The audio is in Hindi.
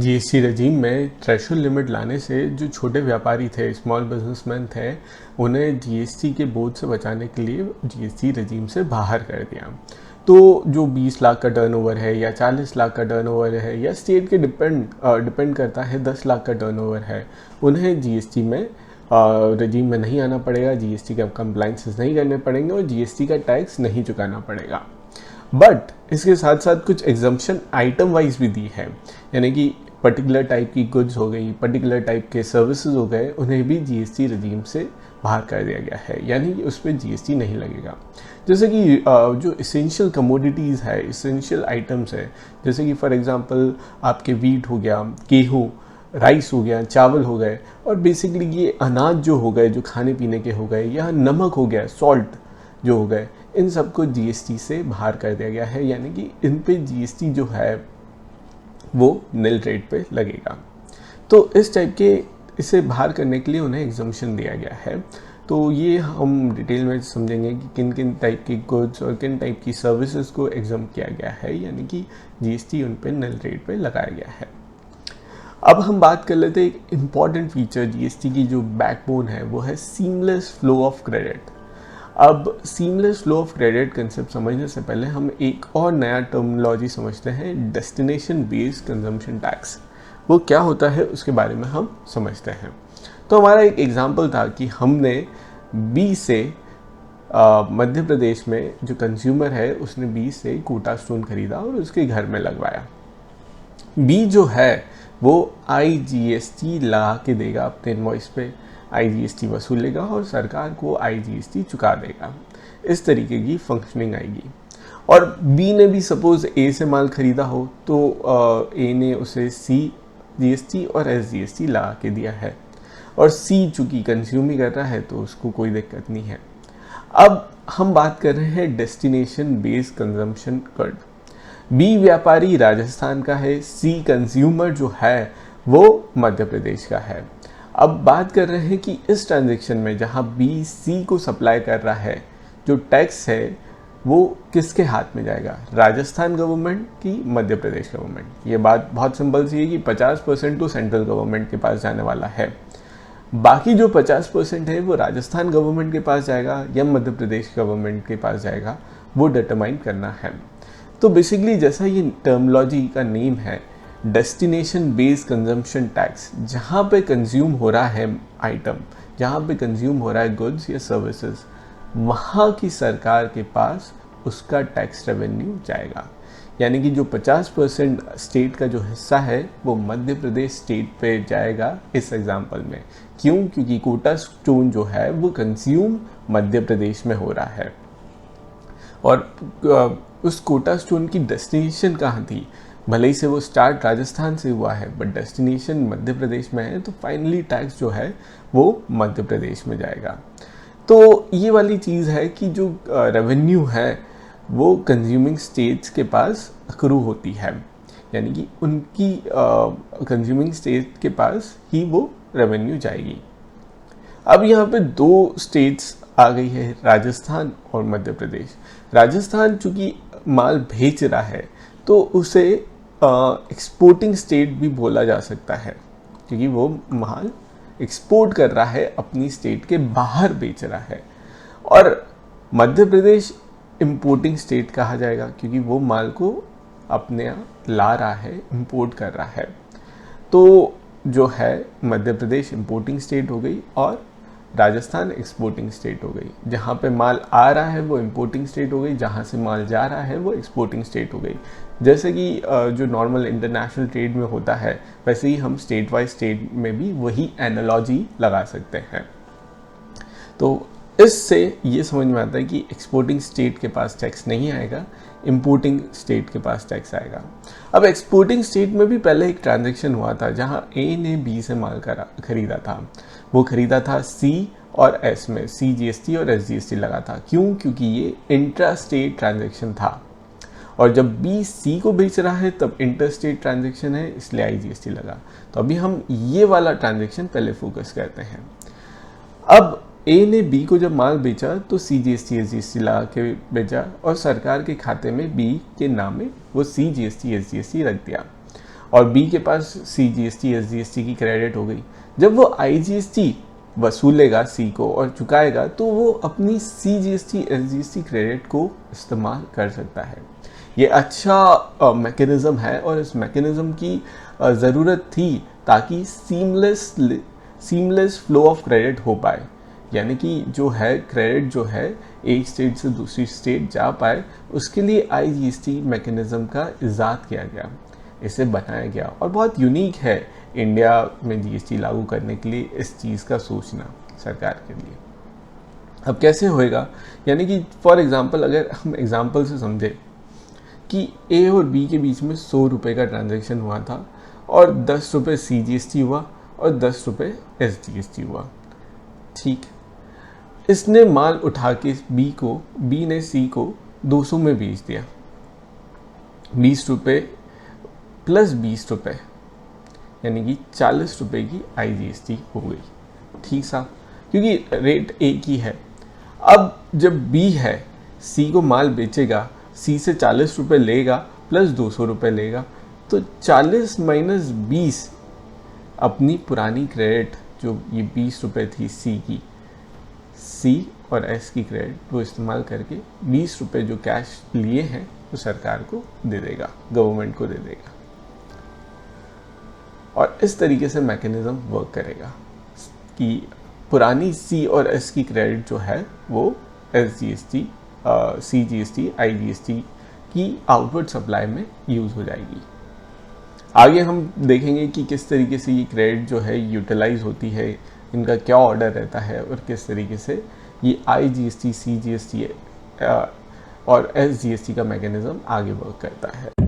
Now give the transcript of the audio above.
जीएसटी रजीम में थ्रेशोल्ड लिमिट लाने से जो छोटे व्यापारी थे, स्मॉल बिजनेसमैन थे, उन्हें जीएसटी के बोझ से बचाने के लिए जीएसटी रजीम से बाहर कर दिया। तो जो 20 लाख का टर्नओवर है या 40 लाख का टर्नओवर है या स्टेट के डिपेंड करता है, 10 लाख का टर्नओवर है, उन्हें जीएसटी में रजीम में नहीं आना पड़ेगा, जीएसटी का कंप्लाइंसेस नहीं करने पड़ेंगे और जीएसटी का टैक्स नहीं चुकाना पड़ेगा। बट इसके साथ साथ कुछ एग्जम्पशन आइटम वाइज भी दी है, यानी कि पर्टिकुलर टाइप की गुड्स हो गई, पर्टिकुलर टाइप के सर्विसेज हो गए, उन्हें भी जीएसटी रजीम से बाहर कर दिया गया है, यानी कि उस पर जीएसटी नहीं लगेगा। जैसे कि जो इसेंशियल कमोडिटीज़ है, इसेंशियल आइटम्स है, जैसे कि फॉर एग्जांपल आपके वीट हो गया, गेहूँ, राइस हो गया, चावल हो गए, और बेसिकली ये अनाज जो हो गए, जो खाने पीने के हो गए, या नमक हो गया, सॉल्ट जो हो गए, इन सबको जीएसटी से बाहर कर दिया गया है, यानी कि इन पे जीएसटी जो है वो निल रेट पे लगेगा। तो इस टाइप के इसे बाहर करने के लिए उन्हें एग्जम्पशन दिया गया है। तो ये हम डिटेल में समझेंगे कि किन किन टाइप की गुड्स और किन टाइप की सर्विसेज को एग्जाम किया गया है, यानी कि जीएसटी उन पे निल रेट पे लगाया गया है। अब हम बात कर लेते हैं एक इम्पॉर्टेंट फीचर जीएसटी की जो बैकबोन है, वो है सीमलेस फ्लो ऑफ क्रेडिट। अब seamless flow of credit concept समझने से पहले हम एक और नया टर्मिनोलॉजी समझते हैं, डेस्टिनेशन बेस्ड कंजम्पशन टैक्स। वो क्या होता है उसके बारे में हम समझते हैं। तो हमारा एक एग्जांपल था कि हमने बी से मध्य प्रदेश में जो कंज्यूमर है उसने बी से कोटा स्टोन खरीदा और उसके घर में लगवाया। बी जो है वो आईजीएसटी लगा के देगा अपने इनवॉइस पे, आईजीएसटी वसूलेगा और सरकार को आईजीएसटी चुका देगा। इस तरीके की फंक्शनिंग आएगी। और बी ने भी सपोज ए से माल खरीदा हो तो ए ने उसे सी जीएसटी और एस जीएसटी लगा के दिया है, और सी चूंकि कंज्यूम ही कर रहा है तो उसको कोई दिक्कत नहीं है। अब हम बात कर रहे हैं डेस्टिनेशन बेस्ड कंजम्पशन गुड। बी व्यापारी राजस्थान का है, सी कंज्यूमर जो है वो मध्य प्रदेश का है। अब बात कर रहे हैं कि इस ट्रांजैक्शन में जहां बी सी को सप्लाई कर रहा है, जो टैक्स है वो किसके हाथ में जाएगा, राजस्थान गवर्नमेंट की मध्य प्रदेश गवर्नमेंट। ये बात बहुत सिंपल सी है कि 50% तो सेंट्रल गवर्नमेंट के पास जाने वाला है, बाकी जो 50% है वो राजस्थान गवर्नमेंट के पास जाएगा या मध्य प्रदेश गवर्नमेंट के पास जाएगा, वो डिटरमाइन करना है। तो बेसिकली जैसा ये टर्मिनोलॉजी का नेम है, डेस्टिनेशन बेस्ड कंजम्पशन टैक्स, जहाँ पे कंज्यूम हो रहा है आइटम, जहाँ पे कंज्यूम हो रहा है गुड्स या सर्विसेज, वहाँ की सरकार के पास उसका टैक्स रेवेन्यू जाएगा। यानी कि जो 50% स्टेट का जो हिस्सा है वो मध्य प्रदेश स्टेट पे जाएगा इस एग्जांपल में। क्यों? क्योंकि कोटा स्टोन जो है वो कंज्यूम मध्य प्रदेश में हो रहा है, और उस कोटा स्टोन की डेस्टिनेशन कहाँ थी, भले ही से वो स्टार्ट राजस्थान से हुआ है बट डेस्टिनेशन मध्य प्रदेश में है, तो फाइनली टैक्स जो है वो मध्य प्रदेश में जाएगा। तो ये वाली चीज़ है कि जो रेवेन्यू है वो कंज्यूमिंग स्टेट्स के पास अक्रू होती है, यानी कि उनकी कंज्यूमिंग स्टेट के पास ही वो रेवेन्यू जाएगी। अब यहाँ पे दो स्टेट्स आ गई है, राजस्थान और मध्य प्रदेश। राजस्थान चूँकि माल भेज रहा है तो उसे एक्सपोर्टिंग स्टेट भी बोला जा सकता है, क्योंकि वो माल एक्सपोर्ट कर रहा है, अपनी स्टेट के बाहर बेच रहा है। और मध्य प्रदेश इंपोर्टिंग स्टेट कहा जाएगा, क्योंकि वो माल को अपने यहाँ ला रहा है, इंपोर्ट कर रहा है। तो जो है मध्य प्रदेश इंपोर्टिंग स्टेट हो गई और राजस्थान एक्सपोर्टिंग स्टेट हो गई। जहाँ पे माल आ रहा है वो इंपोर्टिंग स्टेट हो गई, जहाँ से माल जा रहा है वो एक्सपोर्टिंग स्टेट हो गई। जैसे कि जो नॉर्मल इंटरनेशनल ट्रेड में होता है, वैसे ही हम स्टेट वाइज स्टेट में भी वही एनालॉजी लगा सकते हैं। तो इससे ये समझ में आता है कि एक्सपोर्टिंग स्टेट के पास टैक्स नहीं आएगा, इंपोर्टिंग स्टेट के पास टैक्स आएगा। अब एक्सपोर्टिंग स्टेट में भी पहले एक ट्रांजैक्शन हुआ था जहां ए ने बी से माल खरीदा था। वो खरीदा था सी और एस में, सी जीएसटी और एस जीएसटी लगा था। क्यों? क्योंकि ये इंट्रा स्टेट ट्रांजैक्शन था, और जब बी सी को बेच रहा है तब इंटर स्टेट ट्रांजैक्शन है, इसलिए आईजीएसटी लगा। तो अभी हम ये वाला ट्रांजैक्शन पहले फोकस करते हैं। अब ए ने बी को जब माल बेचा तो सी जीएसटी एस जीएसटी लगा के बेचा, और सरकार के खाते में बी के नाम में वो सी जीएसटी एस जीएसटी रख दिया। और बी के पास CGST SGST की क्रेडिट हो गई। जब वो IGST वसूलेगा सी को और चुकाएगा तो वो अपनी CGST SGST क्रेडिट को इस्तेमाल कर सकता है। ये अच्छा मैकेनिज़्म है और इस मैकेनिज़्म की ज़रूरत थी ताकि सीमलेस फ्लो ऑफ क्रेडिट हो पाए, यानी कि जो है क्रेडिट जो है एक स्टेट से दूसरी स्टेट जा पाए, उसके लिए IGST मैकेनिज़्म का इजाद किया गया, इसे बनाया गया। और बहुत यूनिक है इंडिया में GST लागू करने के लिए इस चीज़ का सोचना सरकार के लिए। अब कैसे होएगा, यानी कि फॉर एग्ज़ाम्पल अगर हम एग्ज़ाम्पल से समझें कि A और B के बीच में 100 रुपये का ट्रांजैक्शन हुआ था और 10 रुपये CGST हुआ और 10 रुपये SGST हुआ। ठीक, इसने माल उठा के B ने C को 200 में बेच दिया। 20 रुपये प्लस 20 रुपये यानी कि 40 रुपये की IGST हो गई। ठीक सा, क्योंकि रेट एक ही है। अब जब B है C को माल बेचेगा, C से 40 रुपये लेगा प्लस 200 रुपये लेगा, तो 40 माइनस 20 अपनी पुरानी क्रेडिट जो ये 20 रुपये थी C की, C और S की क्रेडिट वो इस्तेमाल करके 20 रुपये जो कैश लिए हैं वो सरकार को दे देगा, गवर्नमेंट को दे देगा। और इस तरीके से मैकेनिज़्म वर्क करेगा कि पुरानी C और S की क्रेडिट जो है वो SGST, CGST, IGST की आउटवर्ड सप्लाई में यूज़ हो जाएगी। आगे हम देखेंगे कि किस तरीके से ये क्रेडिट जो है यूटिलाइज होती है, इनका क्या ऑर्डर रहता है और किस तरीके से ये IGST, CGST और SGST का मैकेनिज़्म आगे वर्क करता है।